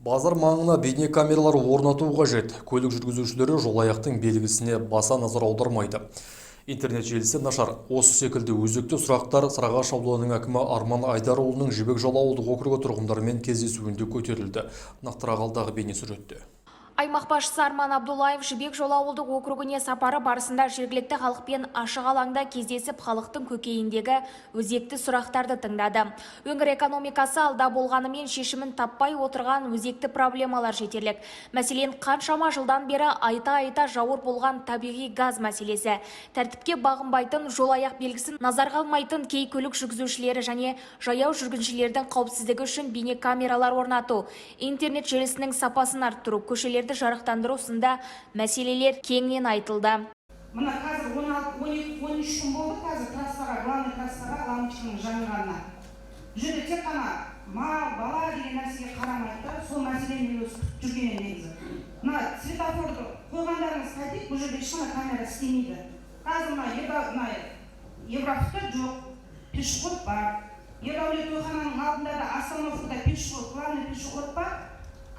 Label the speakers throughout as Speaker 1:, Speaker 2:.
Speaker 1: Базар маңына бейне камералар орнату қажет. Көлік жүргізушілері жолаяқтың белгісіне баса назар аудармайды. Интернет желісі нашар. Осы секілді өзекті сұрақтар Сарыағаш ауданының әкімі Арман Айдарұлының Жібек Жолы ауылдық округі тұрғындарымен кездесуінде көтерілді. Нақтырақ алдағы бейнесюжетте.
Speaker 2: Аймақ басшысы Арман Абдуллаев Жібек Жолы ауылдық округіне сапары барысында жергілікті халықпен ашық алаңда кездесіп, халықтың көкейіндегі өзекті сұрақтарды тыңдады. Өңір экономикасы алда болғанымен шешімін таппай отырған өзекті проблемалар жетерлік. Мәселен, қаншама жылдан бері айта жауыр болған табиғи газ мәселесі, тәртіпке бағынбайтын жолаяқ белгісін назарға алмайтын кей көлік жүргізушілері және жаяу жүргіншілердің қауіпсіздігі үшін бейне камералар орнату, интернет желісінің сапасын арттыру, көшелерді жарықтандыру сында мәселелер кеңінен айтылды.
Speaker 3: Мына қазір 12-13 күн болды, қазір трассаға, главный трассаға лампочканың жанғанына. Жүрді тек қана бала деген нәрсеге қарамайды, сол мәселені өз жүргенен негізі. Мына светофорды қойғандарыңыз қайтейік, бұл жерде ешқана камера істемейді. Қазір мына Еврафта жоқ, пешеход бар. Ердәулет ойхананың алдында да остановкада пешеход, главный пешеход бар.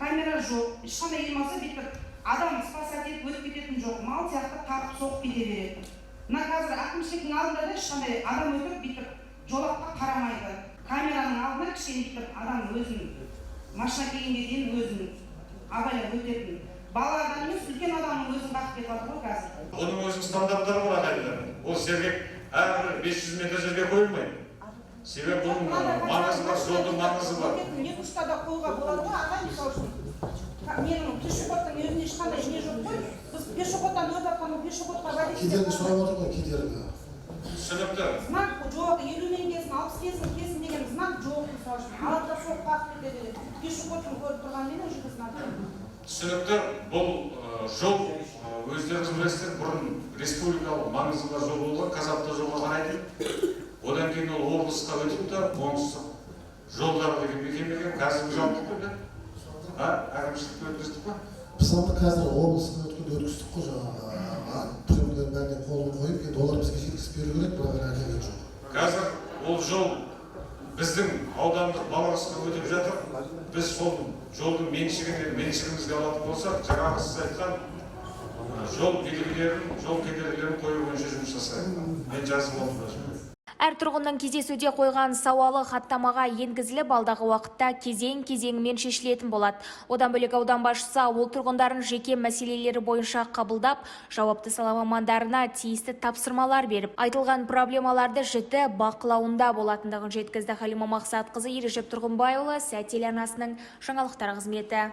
Speaker 3: Камера жоқ, ешқандай елмаса бүйтіп адам спасать етіп өтіп кететін жоқ, мал сияқты қағып соғып кете береді. Мына қазір әкімшіліктің алдында да ешқандай адам өтіп бүйтіп жолаққа қарамайды. Камераның алдына кішкене бүйтіп адам өзін машина келгенге дейін өзін абайлап өтетін. Бала адам емес, үлкен адамның өзін қағып кетіп жатыр ғой қазір.
Speaker 4: Оның өзінің стандарттары бар ағайындар. Ол сергек әрбір 500 метр жерге қойылмайды. Себебі бұның маңызы бар, жолдың маңызы бар.
Speaker 3: Не ұштада қоюға болады ғой, ағай мысалы үшін. Менің пешеходтың өзіне ешқандай не жоқ қой. Біз пешеходтан өтіп жатқан пешеходқа водитель.
Speaker 5: Кедергі сұрап отыр ғой, кедергі.
Speaker 4: Түсінікті.
Speaker 3: Знак жоқ, 50-мен келсін, 60-кесін деген знак жоқ мысалы үшін. Алда соқ қағып кетеді. Пешеходтың көріп тұрғанымен уже біз знак.
Speaker 4: Түсінікті. Бұл жол өздеріңіз білесіздер, бұрын республикалық маңызы бар жол болған, Қазавто жолға қарайтын. Одан кейін ол облысқа өтіп та, оңтүстік жолдары деген мекемеге қазір жауапты көрді. Әкімшілікті өткіздік па?
Speaker 5: Мысалы қазір облысқа өткіздік қой жаңағы түрлердің бәріне қолын қойып, енді олар бізге жеткізіп беру керек, бірақ әкелген жоқ.
Speaker 4: Қазір ол жол біздің аудандық балансқа өтіп жатыр. Біз сол жолдың меншігімізге алатын болсақ, жаңағы сіз айтқан жол белгілерін, жол кедергілерін қою бойынша жұмыс жасайды. Мен жазып алдым.
Speaker 2: Әр тұрғынның кездесуде қойған сауалы хаттамаға енгізіліп, алдағы уақытта кезең-кезеңімен шешілетін болады. Одан бөлек аудан басшысы ауыл тұрғындарын жеке мәселелері бойынша қабылдап, жауапты сала мамандарына тиісті тапсырмалар беріп, айтылған проблемаларды жіті бақылауында болатындығын жеткізді. Халима Мақсатқызы, Ережеп Тұрғынбайұлы, Сәт телеарнасының жаңалықтар қызметі.